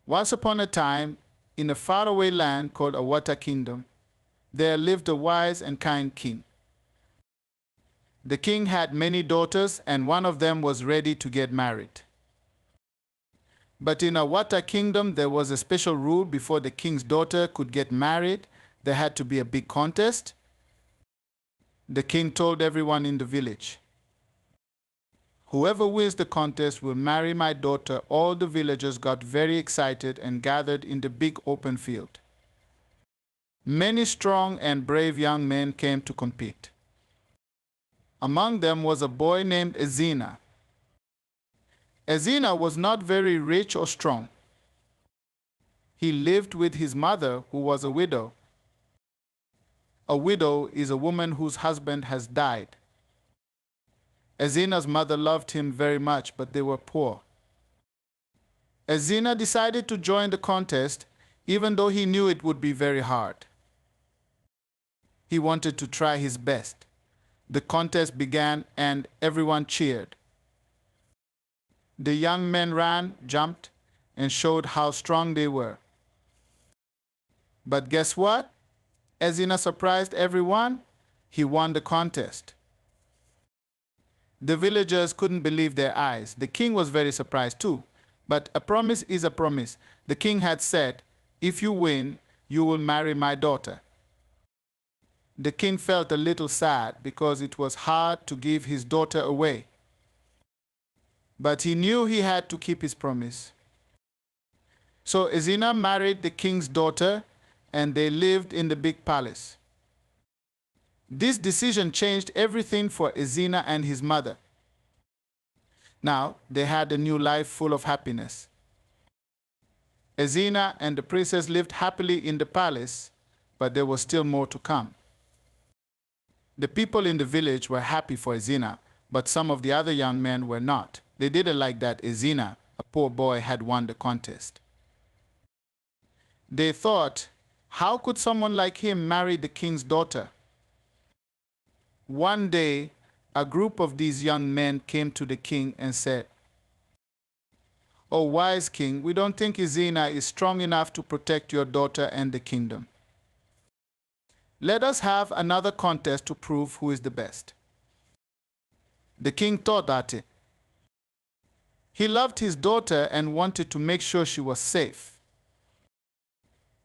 Once upon a time, in a faraway land called Awata Kingdom, there lived a wise and kind king. The king had many daughters, and one of them was ready to get married. But in Awata Kingdom, there was a special rule. Before the king's daughter could get married, there had to be a big contest. The king told everyone in the village, "Whoever wins the contest will marry my daughter." All the villagers got very excited and gathered in the big open field. Many strong and brave young men came to compete. Among them was a boy named Ezina. Ezina was not very rich or strong. He lived with his mother, who was a widow. A widow is a woman whose husband has died. Ezina's mother loved him very much, but they were poor. Ezina decided to join the contest, even though he knew it would be very hard. He wanted to try his best. The contest began and everyone cheered. The young men ran, jumped, and showed how strong they were. But guess what? Ezina surprised everyone. He won the contest. The villagers couldn't believe their eyes. The king was very surprised too. But a promise is a promise. The king had said, "If you win, you will marry my daughter." The king felt a little sad because it was hard to give his daughter away. But he knew he had to keep his promise. So Ezina married the king's daughter, and they lived in the big palace. This decision changed everything for Ezina and his mother. Now they had a new life full of happiness. Ezina and the princess lived happily in the palace, but there was still more to come. The people in the village were happy for Ezina, but some of the other young men were not. They didn't like that Ezina, a poor boy, had won the contest. They thought, how could someone like him marry the king's daughter? One day, a group of these young men came to the king and said, "Oh, wise king, we don't think Ezina is strong enough to protect your daughter and the kingdom. Let us have another contest to prove who is the best." The king thought at it. He loved his daughter and wanted to make sure she was safe.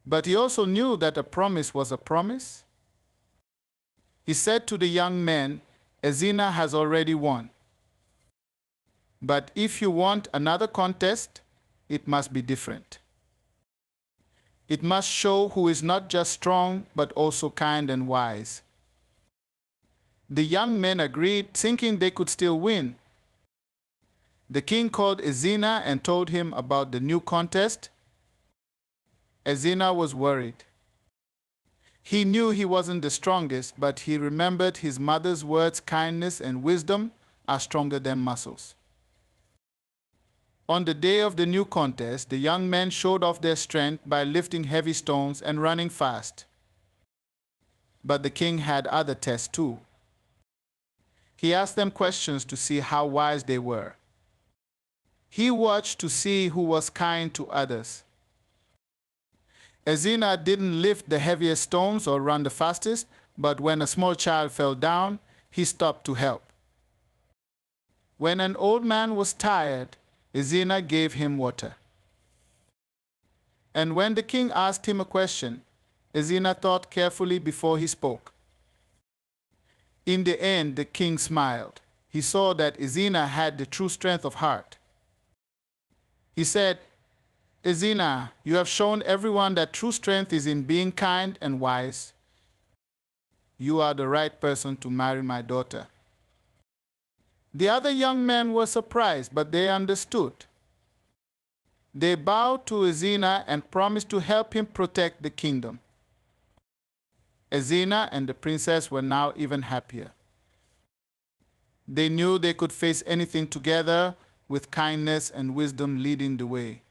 But he also knew that a promise was a promise. He said to the young men, "Ezina has already won. But if you want another contest, it must be different. It must show who is not just strong, but also kind and wise." The young men agreed, thinking they could still win. The king called Ezina and told him about the new contest. Ezina was worried. He knew he wasn't the strongest, but he remembered his mother's words, "Kindness and wisdom are stronger than muscles." On the day of the new contest, the young men showed off their strength by lifting heavy stones and running fast. But the king had other tests too. He asked them questions to see how wise they were. He watched to see who was kind to others. Ezina didn't lift the heaviest stones or run the fastest, but when a small child fell down, he stopped to help. When an old man was tired, Ezina gave him water. And when the king asked him a question, Ezina thought carefully before he spoke. In the end, the king smiled. He saw that Ezina had the true strength of heart. He said, "Ezina, you have shown everyone that true strength is in being kind and wise. You are the right person to marry my daughter." The other young men were surprised, but they understood. They bowed to Ezina and promised to help him protect the kingdom. Ezina and the princess were now even happier. They knew they could face anything together, with kindness and wisdom leading the way.